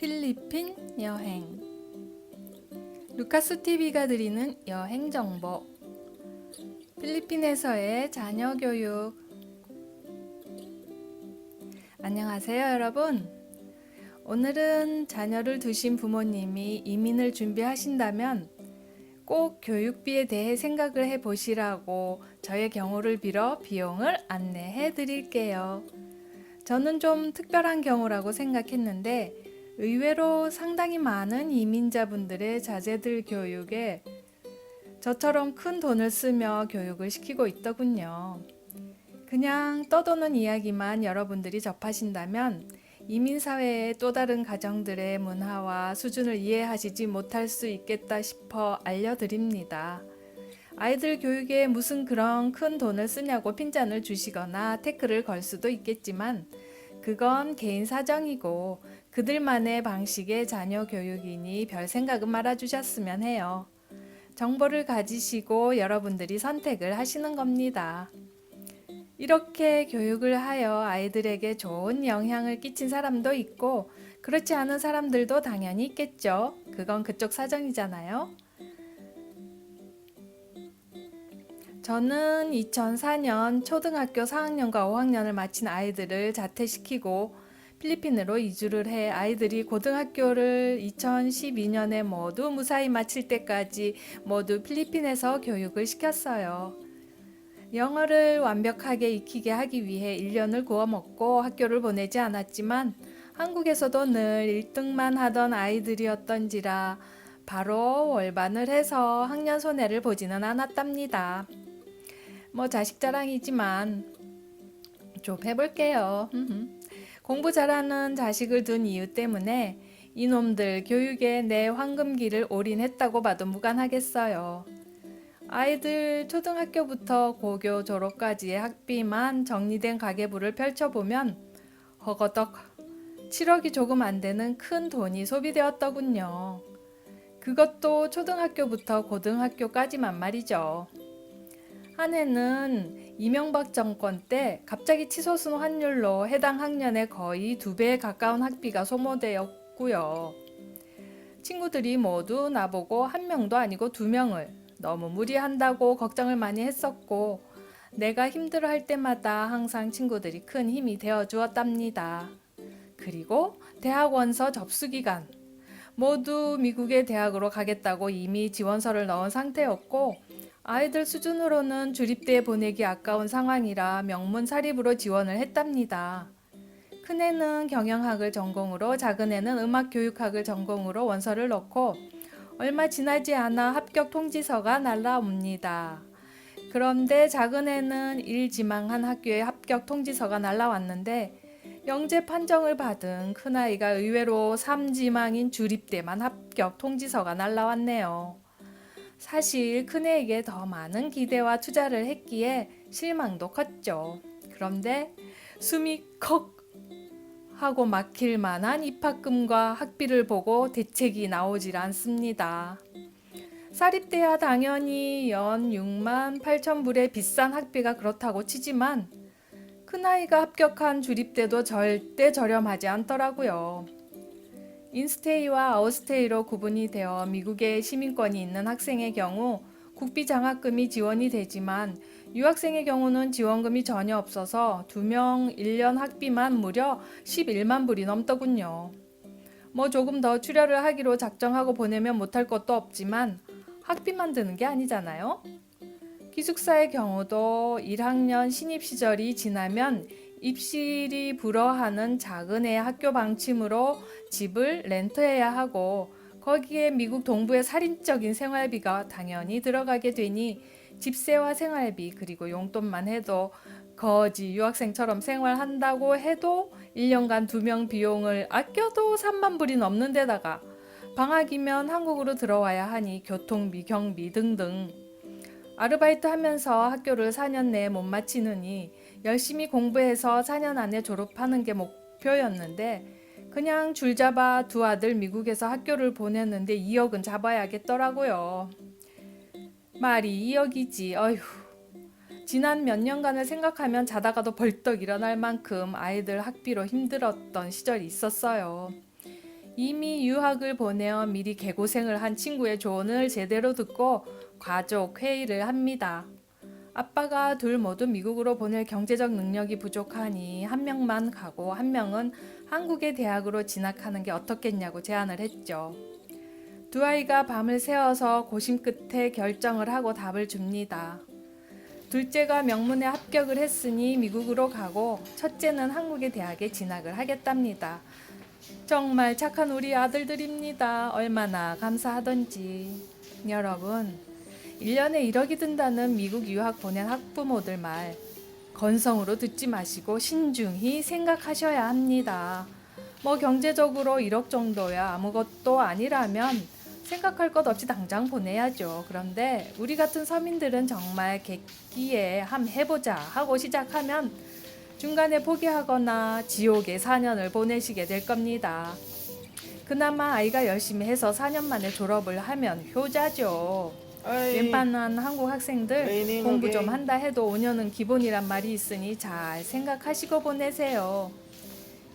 필리핀 여행. 루카스 TV가 드리는 여행 정보. 필리핀에서의 자녀 교육. 안녕하세요, 여러분. 오늘은 자녀를 두신 부모님이 이민을 준비하신다면 꼭 교육비에 대해 생각을 해보시라고 저의 경우를 빌어 비용을 안내해 드릴게요. 저는 좀 특별한 경우라고 생각했는데 의외로 상당히 많은 이민자분들의 자제들 교육에 저처럼 큰 돈을 쓰며 교육을 시키고 있더군요. 그냥 떠도는 이야기만 여러분들이 접하신다면 이민사회의 또 다른 가정들의 문화와 수준을 이해하시지 못할 수 있겠다 싶어 알려드립니다. 아이들 교육에 무슨 그런 큰 돈을 쓰냐고 핀잔을 주시거나 태클을 걸 수도 있겠지만 그건 개인 사정이고 그들만의 방식의 자녀 교육이니 별 생각은 말아주셨으면 해요. 정보를 가지시고 여러분들이 선택을 하시는 겁니다. 이렇게 교육을 하여 아이들에게 좋은 영향을 끼친 사람도 있고 그렇지 않은 사람들도 당연히 있겠죠. 그건 그쪽 사정이잖아요. 저는 2004년 초등학교 4학년과 5학년을 마친 아이들을 자퇴시키고 필리핀으로 이주를 해 아이들이 고등학교를 2012년에 모두 무사히 마칠 때까지 모두 필리핀에서 교육을 시켰어요. 영어를 완벽하게 익히게 하기 위해 1년을 구워먹고 학교를 보내지 않았지만 한국에서도 늘 1등만 하던 아이들이었던지라 바로 월반을 해서 학년 손해를 보지는 않았답니다. 자식 자랑이지만 좀 해볼게요. 공부 잘하는 자식을 둔 이유 때문에 이놈들 교육에 내 황금기를 올인했다고 봐도 무관하겠어요. 아이들 초등학교부터 고교 졸업까지의 학비만 정리된 가계부를 펼쳐보면 허거덕 7억이 조금 안 되는 큰 돈이 소비되었더군요. 그것도 초등학교부터 고등학교까지만 말이죠. 한 해는 이명박 정권 때 갑자기 치솟은 환율로 해당 학년에 거의 2배에 가까운 학비가 소모되었고요. 친구들이 모두 나보고 한 명도 아니고 2명을 너무 무리한다고 걱정을 많이 했었고 내가 힘들어할 때마다 항상 친구들이 큰 힘이 되어 주었답니다. 그리고 대학 원서 접수 기간 모두 미국의 대학으로 가겠다고 이미 지원서를 넣은 상태였고 아이들 수준으로는 주립대에 보내기 아까운 상황이라 명문 사립으로 지원을 했답니다. 큰애는 경영학을 전공으로 작은애는 음악교육학을 전공으로 원서를 넣고 얼마 지나지 않아 합격 통지서가 날라옵니다. 그런데 작은애는 일지망한 학교에 합격 통지서가 날라왔는데 영재 판정을 받은 큰아이가 의외로 3지망인 주립대만 합격 통지서가 날라왔네요. 사실 큰애에게 더 많은 기대와 투자를 했기에 실망도 컸죠. 그런데 숨이 컥 하고 막힐 만한 입학금과 학비를 보고 대책이 나오질 않습니다. 사립대야 당연히 연 6만 8천 불의 비싼 학비가 그렇다고 치지만 큰아이가 합격한 주립대도 절대 저렴하지 않더라고요. 인스테이와 아웃스테이로 구분이 되어 미국에 시민권이 있는 학생의 경우 국비 장학금이 지원이 되지만 유학생의 경우는 지원금이 전혀 없어서 2명 1년 학비만 무려 11만 불이 넘더군요. 조금 더 출혈을 하기로 작정하고 보내면 못할 것도 없지만 학비만 드는 게 아니잖아요. 기숙사의 경우도 1학년 신입 시절이 지나면 입실이 불어하는 작은 애 학교 방침으로 집을 렌트해야 하고 거기에 미국 동부의 살인적인 생활비가 당연히 들어가게 되니 집세와 생활비 그리고 용돈만 해도 거지 유학생처럼 생활한다고 해도 1년간 2명 비용을 아껴도 3만 불이 넘는 데다가 방학이면 한국으로 들어와야 하니 교통비, 경비 등등 아르바이트 하면서 학교를 4년 내에 못 마치느니 열심히 공부해서 4년 안에 졸업하는 게 목표였는데 그냥 줄잡아 두 아들 미국에서 학교를 보냈는데 2억은 잡아야겠더라고요. 말이 2억이지. 어휴. 지난 몇 년간을 생각하면 자다가도 벌떡 일어날 만큼 아이들 학비로 힘들었던 시절이 있었어요. 이미 유학을 보내어 미리 개고생을 한 친구의 조언을 제대로 듣고 가족 회의를 합니다. 아빠가 둘 모두 미국으로 보낼 경제적 능력이 부족하니 한 명만 가고 한 명은 한국의 대학으로 진학하는 게 어떻겠냐고 제안을 했죠. 두 아이가 밤을 새워서 고심 끝에 결정을 하고 답을 줍니다. 둘째가 명문에 합격을 했으니 미국으로 가고 첫째는 한국의 대학에 진학을 하겠답니다. 정말 착한 우리 아들들입니다. 얼마나 감사하던지. 여러분, 1년에 1억이 든다는 미국 유학 보낸 학부모들 말 건성으로 듣지 마시고 신중히 생각하셔야 합니다. 뭐 경제적으로 1억 정도야 아무것도 아니라면 생각할 것 없이 당장 보내야죠. 그런데 우리 같은 서민들은 정말 객기에 함 해보자 하고 시작하면 중간에 포기하거나 지옥의 4년을 보내시게 될 겁니다. 그나마 아이가 열심히 해서 4년 만에 졸업을 하면 효자죠. 웬만한 한국 학생들 공부 좀 한다 해도 5년은 기본이란 말이 있으니 잘 생각하시고 보내세요.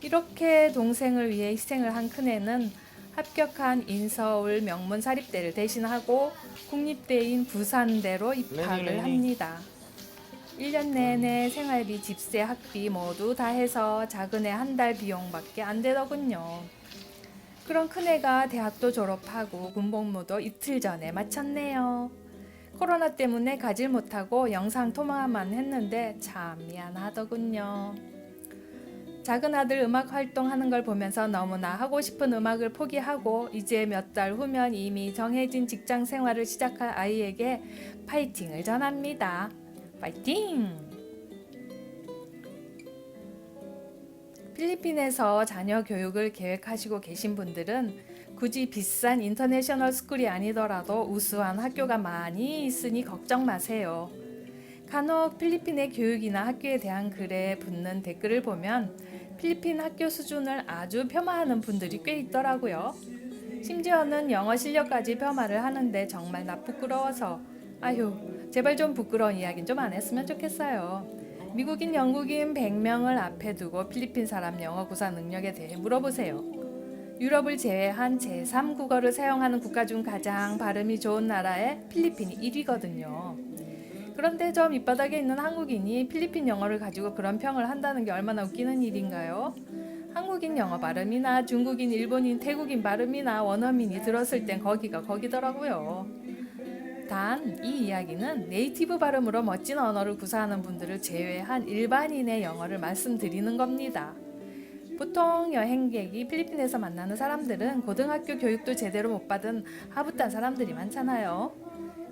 이렇게 동생을 위해 희생을 한 큰애는 합격한 인서울 명문 사립대를 대신하고 국립대인 부산대로 입학을 합니다. 1년 내내 생활비, 집세, 학비 모두 다 해서 작은애 한 달 비용밖에 안 되더군요. 그런 큰애가 대학도 졸업하고 군복무도 이틀 전에 마쳤네요. 코로나 때문에 가질 못하고 영상 통화만 했는데 참 미안하더군요. 작은 아들 음악 활동하는 걸 보면서 너무나 하고 싶은 음악을 포기하고 이제 몇 달 후면 이미 정해진 직장 생활을 시작할 아이에게 파이팅을 전합니다. 파이팅! 필리핀에서 자녀 교육을 계획하시고 계신 분들은 굳이 비싼 인터내셔널 스쿨이 아니더라도 우수한 학교가 많이 있으니 걱정 마세요. 간혹 필리핀의 교육이나 학교에 대한 글에 붙는 댓글을 보면 필리핀 학교 수준을 아주 폄하하는 분들이 꽤 있더라고요. 심지어는 영어 실력까지 폄하를 하는데 정말 나 부끄러워서 아휴 제발 좀 부끄러운 이야기는 좀 안 했으면 좋겠어요. 미국인, 영국인 100명을 앞에 두고 필리핀 사람 영어 구사 능력에 대해 물어보세요. 유럽을 제외한 제3국어를 사용하는 국가 중 가장 발음이 좋은 나라에 필리핀이 1위거든요. 그런데 저 밑바닥에 있는 한국인이 필리핀 영어를 가지고 그런 평을 한다는 게 얼마나 웃기는 일인가요? 한국인 영어 발음이나 중국인, 일본인, 태국인 발음이나 원어민이 들었을 땐 거기가 거기더라고요. 단, 이 이야기는 네이티브 발음으로 멋진 언어를 구사하는 분들을 제외한 일반인의 영어를 말씀드리는 겁니다. 보통 여행객이 필리핀에서 만나는 사람들은 고등학교 교육도 제대로 못 받은 하부딴 사람들이 많잖아요.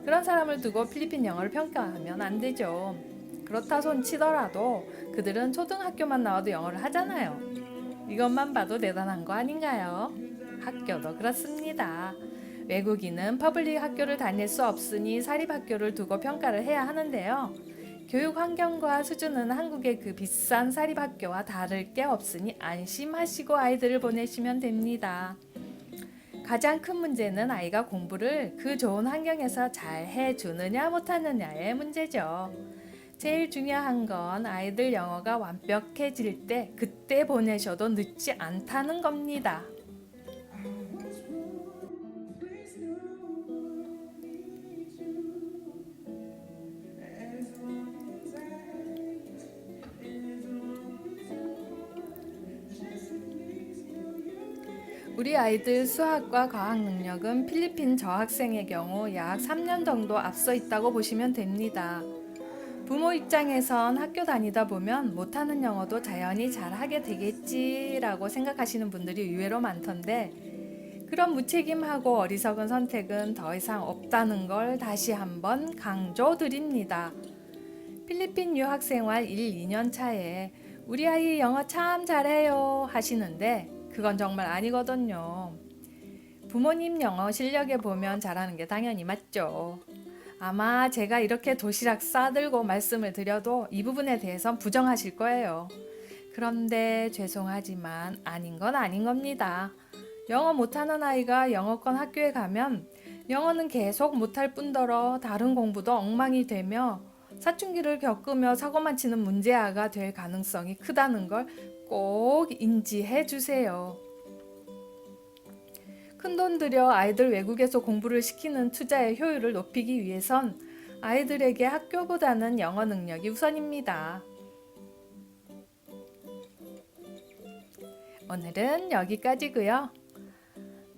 그런 사람을 두고 필리핀 영어를 평가하면 안 되죠. 그렇다 손 치더라도 그들은 초등학교만 나와도 영어를 하잖아요. 이것만 봐도 대단한 거 아닌가요? 학교도 그렇습니다. 외국인은 퍼블릭 학교를 다닐 수 없으니 사립학교를 두고 평가를 해야 하는데요. 교육 환경과 수준은 한국의 그 비싼 사립학교와 다를 게 없으니 안심하시고 아이들을 보내시면 됩니다. 가장 큰 문제는 아이가 공부를 그 좋은 환경에서 잘 해주느냐 못하느냐의 문제죠. 제일 중요한 건 아이들 영어가 완벽해질 때 그때 보내셔도 늦지 않다는 겁니다. 우리 아이들 수학과 과학 능력은 필리핀 저학생의 경우 약 3년 정도 앞서 있다고 보시면 됩니다. 부모 입장에선 학교 다니다 보면 못하는 영어도 자연히 잘하게 되겠지라고 생각하시는 분들이 의외로 많던데 그런 무책임하고 어리석은 선택은 더 이상 없다는 걸 다시 한번 강조드립니다. 필리핀 유학생활 1, 2년 차에 우리 아이 영어 참 잘해요 하시는데 그건 정말 아니거든요. 부모님 영어 실력에 보면 잘하는 게 당연히 맞죠. 아마 제가 이렇게 도시락 싸들고 말씀을 드려도 이 부분에 대해선 부정하실 거예요. 그런데 죄송하지만 아닌 건 아닌 겁니다. 영어 못하는 아이가 영어권 학교에 가면 영어는 계속 못할 뿐더러 다른 공부도 엉망이 되며 사춘기를 겪으며 사고만 치는 문제아가 될 가능성이 크다는 걸 꼭 인지해 주세요. 큰돈 들여 아이들 외국에서 공부를 시키는 투자의 효율을 높이기 위해선 아이들에게 학교보다는 영어 능력이 우선입니다. 오늘은 여기까지고요.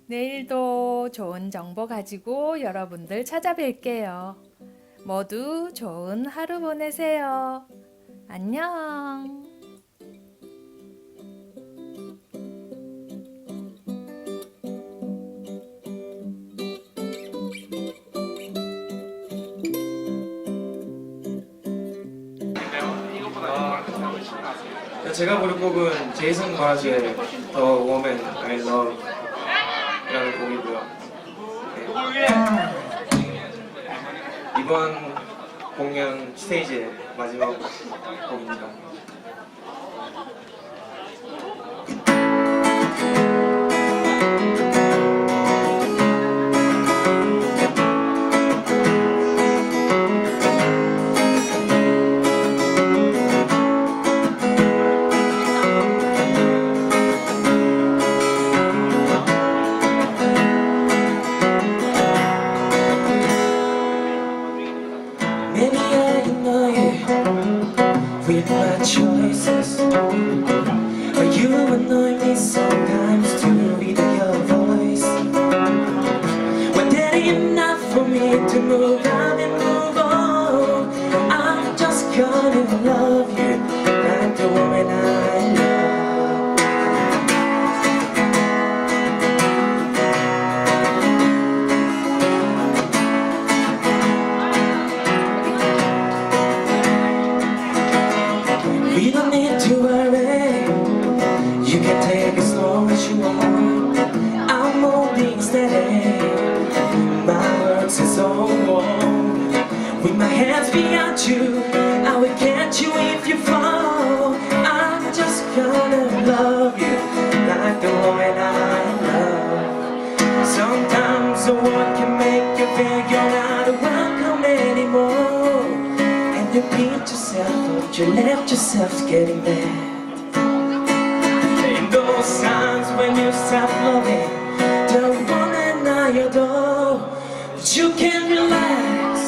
내일도 좋은 정보 가지고 여러분들 찾아뵐게요. 모두 좋은 하루 보내세요. 안녕. 제가 부를 곡은 제이슨 마라즈의 The Woman I Love 라는 곡이고요. 네. 이번 공연 스테이지의 마지막 곡입니다. Maybe I know you with my choices, but you annoy me sometimes to read your voice. When that enough for me to move on and move on, I'm just gonna love you like the woman I love. We don't need to worry. You can take as long as you want. I'm holding steady. My words is all warm. With my hands behind you, I will catch you if you fall. I'm just gonna love you like the woman I love. Sometimes the world can make you feel you're not welcome anymore. And you beat yourself up, you left yourself getting mad. In those times when you stop loving the woman I adore, you can relax,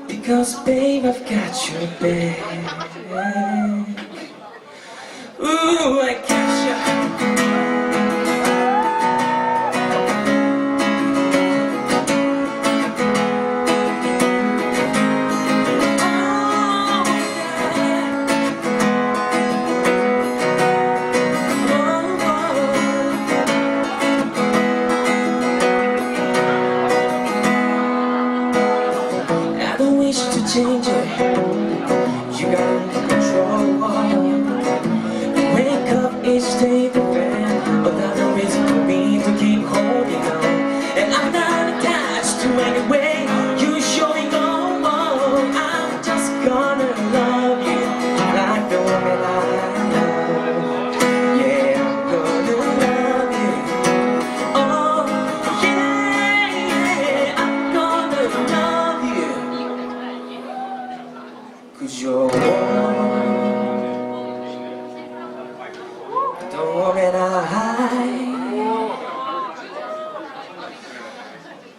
because babe, I've got your back. Ooh, I got you. I don't wish to change it. You got control. You wake up each day different, but that's a reason for me to keep holding on. And I'm not attached to any way you showing no more. I'm just gonna love you like the woman I love. Yeah, I'm gonna love you. Oh, yeah, yeah, I'm gonna love you. 'Cause you're the woman I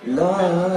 love.